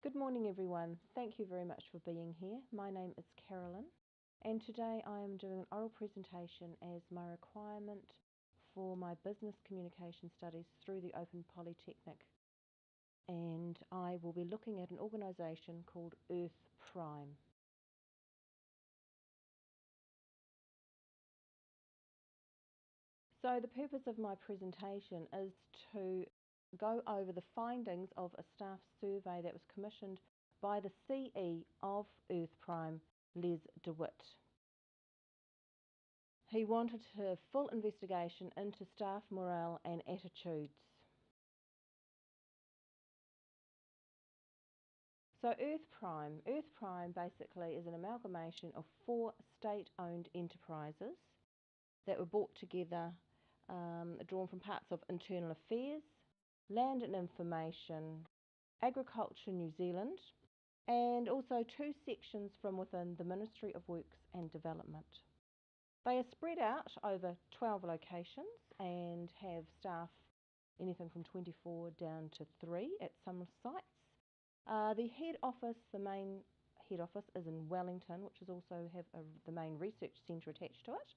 Good morning, everyone. Thank you very much for being here. My name is Carolyn, and today I am doing an oral presentation as my requirement for my business communication studies through the Open Polytechnic. And I will be looking at an organisation called Earth Prime. So the purpose of my presentation is to go over the findings of a staff survey that was commissioned by the CE of Earth Prime, Les DeWitt. He wanted a full investigation into staff morale and attitudes. So Earth Prime basically is an amalgamation of 4 state-owned enterprises that were brought together, drawn from parts of Internal Affairs, Land and Information, Agriculture New Zealand, and also 2 sections from within the Ministry of Works and Development. They are spread out over 12 locations and have staff anything from 24 down to 3 at some sites. The main head office is in Wellington, which is also have the main research centre attached to it.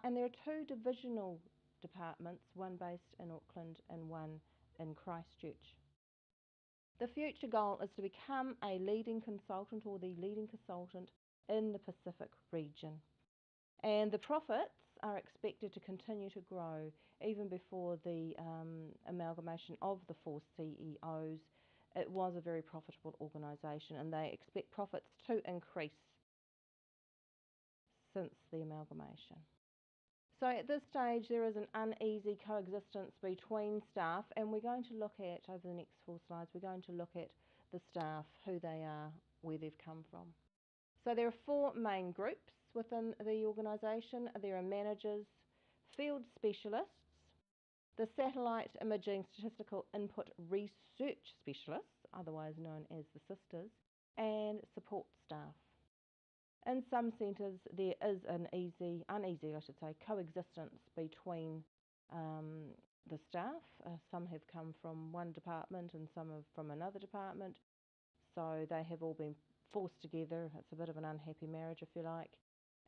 And there are 2 divisional departments, one based in Auckland and one in Christchurch. The future goal is to become a leading consultant or the leading consultant in the Pacific region. And the profits are expected to continue to grow even before the amalgamation of the 4 CEOs. It was a very profitable organisation, and they expect profits to increase since the amalgamation. So at this stage there is an uneasy coexistence between staff, and we're going to look at, over the next 4 slides, we're going to look at the staff, who they are, where they've come from. So there are 4 main groups within the organisation. There are managers, field specialists, the satellite imaging statistical input research specialists, otherwise known as the sisters, and support staff. In some centres there is an uneasy coexistence between the staff. Some have come from one department and some have from another department, so they have all been forced together. It's a bit of an unhappy marriage, if you like,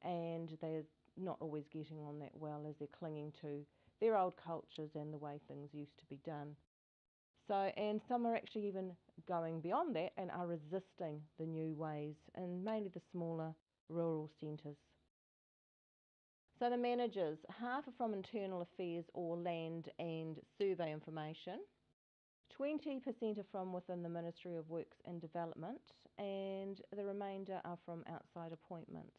and they're not always getting on that well as they're clinging to their old cultures and the way things used to be done. So, and some are actually even going beyond that and are resisting the new ways, and mainly the smaller rural centres. So the managers, half are from Internal Affairs or Land and Survey Information, 20% are from within the Ministry of Works and Development, and the remainder are from outside appointments.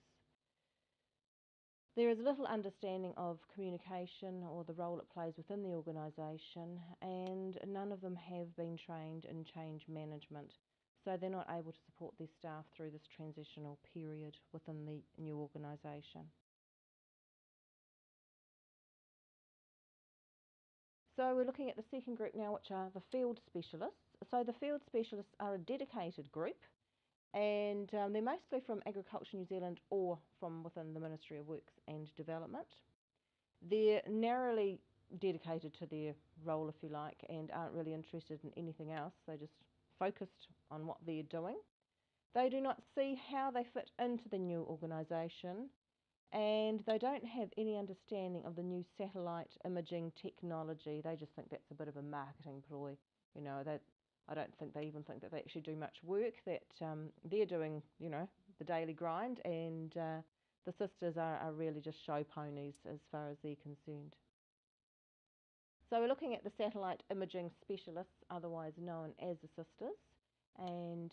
There is little understanding of communication or the role it plays within the organisation, and none of them have been trained in change management, so they're not able to support their staff through this transitional period within the new organisation. So we're looking at the second group now, which are the field specialists. So the field specialists are a dedicated group, and they're mostly from Agriculture New Zealand or from within the Ministry of Works and Development. They're narrowly dedicated to their role, if you like, and aren't really interested in anything else. They're just focused on what they're doing. They do not see how they fit into the new organisation, and they don't have any understanding of the new satellite imaging technology. They just think that's a bit of a marketing ploy. You know, that I don't think they even think that they actually do much work, that they're doing, you know, the daily grind, and the sisters are really just show ponies as far as they're concerned. So we're looking at the satellite imaging specialists, otherwise known as the sisters, and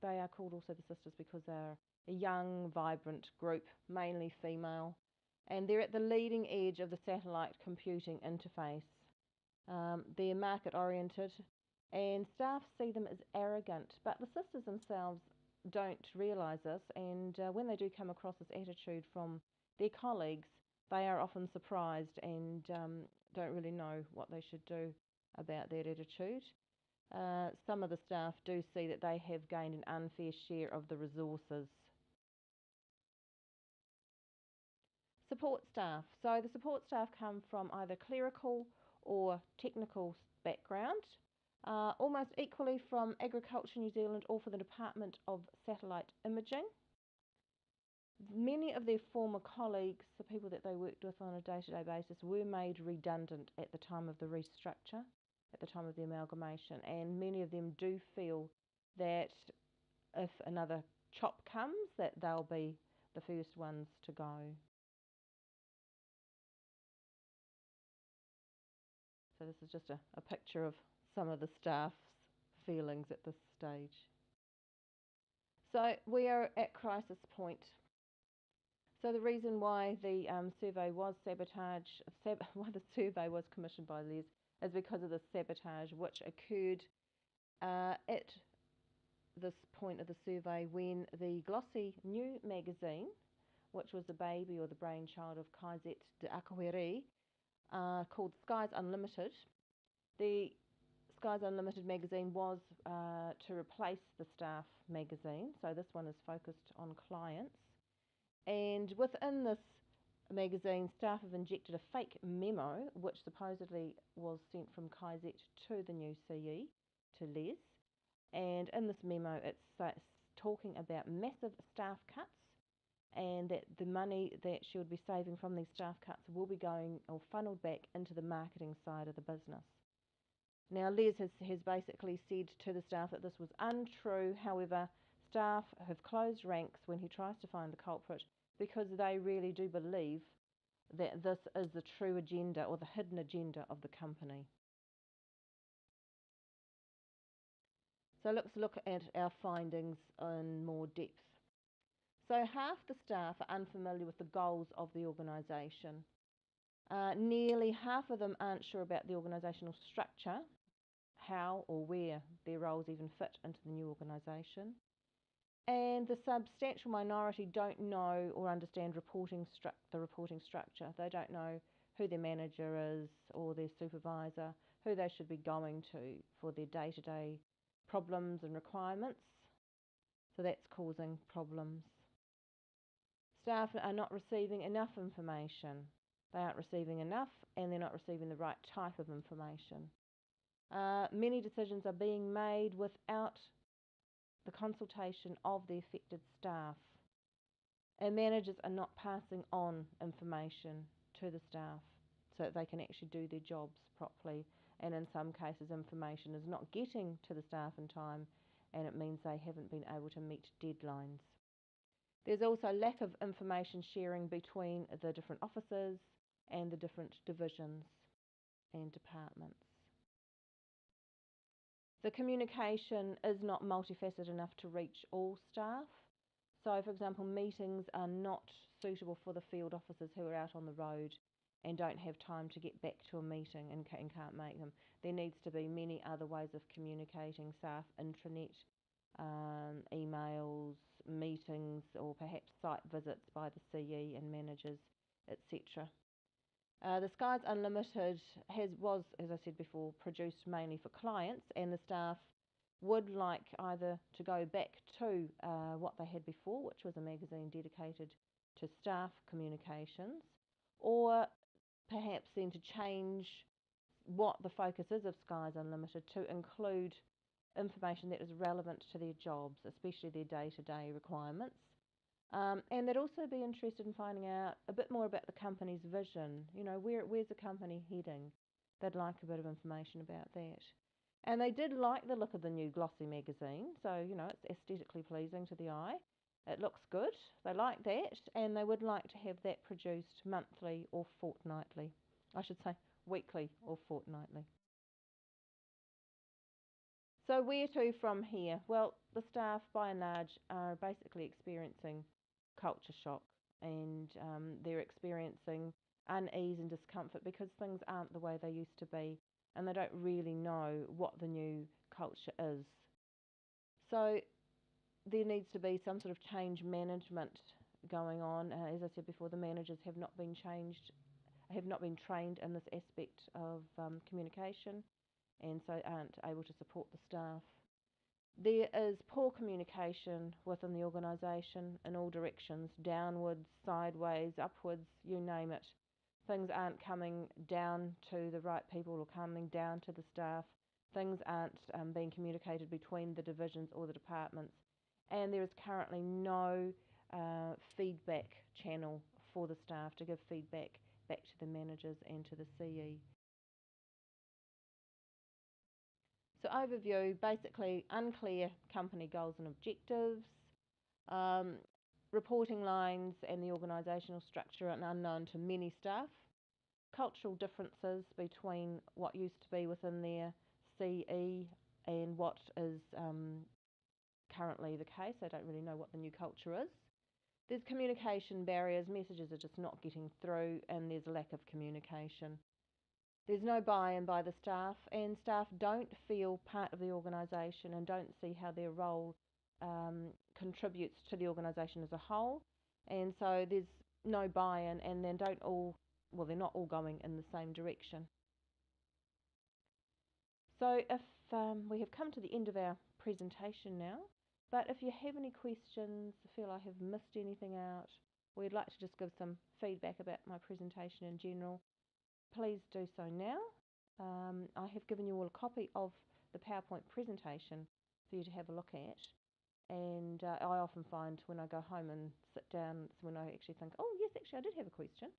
they are called also the sisters because they're a young, vibrant group, mainly female, and they're at the leading edge of the satellite computing interface. They're market oriented, and staff see them as arrogant, but the sisters themselves don't realise this, and when they do come across this attitude from their colleagues, they are often surprised and don't really know what they should do about that attitude. Some of the staff do see that they have gained an unfair share of the resources. Support staff. So the support staff come from either clerical or technical background. Almost equally from Agriculture New Zealand or for the Department of Satellite Imaging. Many of their former colleagues, the people that they worked with on a day-to-day basis, were made redundant at the time of the restructure, at the time of the amalgamation, and many of them do feel that if another chop comes, that they'll be the first ones to go. So this is just a picture of some of the staff's feelings at this stage. So we are at crisis point. So the reason why the survey was why the survey was commissioned by Les is because of the sabotage which occurred at this point of the survey when the glossy new magazine, which was the baby or the brainchild of Kaizet de Akawere, called Skies Unlimited. The Skies Unlimited magazine was to replace the staff magazine, so this one is focused on clients. And within this magazine, staff have injected a fake memo, which supposedly was sent from Kaizet to the new CE, to Les. And in this memo, it's talking about massive staff cuts, and that the money that she would be saving from these staff cuts will be going or funneled back into the marketing side of the business. Now, Les has basically said to the staff that this was untrue. However, staff have closed ranks when he tries to find the culprit because they really do believe that this is the true agenda or the hidden agenda of the company. So let's look at our findings in more depth. So half the staff are unfamiliar with the goals of the organisation. Nearly half of them aren't sure about the organisational structure, how or where their roles even fit into the new organisation. And the substantial minority don't know or understand the reporting structure. They don't know who their manager is or their supervisor, who they should be going to for their day-to-day problems and requirements. So that's causing problems. Staff are not receiving enough information. They aren't receiving enough, and they're not receiving the right type of information. Many decisions are being made without the consultation of the affected staff, and managers are not passing on information to the staff so that they can actually do their jobs properly, and in some cases information is not getting to the staff in time, and it means they haven't been able to meet deadlines. There's also lack of information sharing between the different offices and the different divisions and departments. The communication is not multifaceted enough to reach all staff. So, for example, meetings are not suitable for the field officers who are out on the road and don't have time to get back to a meeting and can't make them. There needs to be many other ways of communicating: staff intranet, emails, meetings, or perhaps site visits by the CE and managers, etc. The Skies Unlimited was, as I said before, produced mainly for clients, and the staff would like either to go back to what they had before, which was a magazine dedicated to staff communications, or perhaps then to change what the focus is of Skies Unlimited to include information that is relevant to their jobs, especially their day-to-day requirements. And they'd also be interested in finding out a bit more about the company's vision. You know, where's the company heading? They'd like a bit of information about that. And they did like the look of the new glossy magazine, so, you know, it's aesthetically pleasing to the eye. It looks good. They like that, and they would like to have that produced monthly or fortnightly. I should say weekly or fortnightly. So where to from here? Well, the staff, by and large, are basically experiencing culture shock, and they're experiencing unease and discomfort because things aren't the way they used to be, and they don't really know what the new culture is. So there needs to be some sort of change management going on. As I said before, the managers have not been trained in this aspect of communication, and so aren't able to support the staff. There is poor communication within the organisation in all directions, downwards, sideways, upwards, you name it. Things aren't coming down to the right people or coming down to the staff Things aren't being communicated between the divisions or the departments, and there is currently no feedback channel for the staff to give feedback back to the managers and to the CE. So overview, basically unclear company goals and objectives, um, reporting lines and the organisational structure are unknown to many staff, cultural differences between what used to be within their CE and what is currently the case. They don't really know what the new culture is. There's communication barriers, messages are just not getting through, and there's a lack of communication. There's no buy-in by the staff, and staff don't feel part of the organisation and don't see how their role contributes to the organisation as a whole. And so there's no buy-in, and then they're not all going in the same direction. So if we have come to the end of our presentation now, but if you have any questions, feel I have missed anything out, or you'd like to just give some feedback about my presentation in general, please do so now. I have given you all a copy of the PowerPoint presentation for you to have a look at. And I often find when I go home and sit down, it's when I actually think, oh yes, actually I did have a question,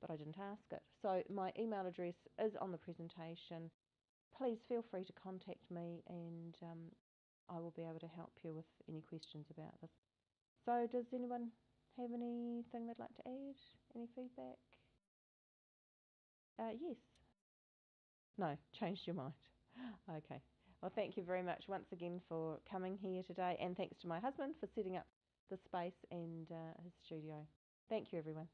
but I didn't ask it. So my email address is on the presentation. Please feel free to contact me, and I will be able to help you with any questions about this. So does anyone have anything they'd like to add? Any feedback? Yes. No, changed your mind. Okay. Well, thank you very much once again for coming here today, and thanks to my husband for setting up the space and his studio. Thank you, everyone.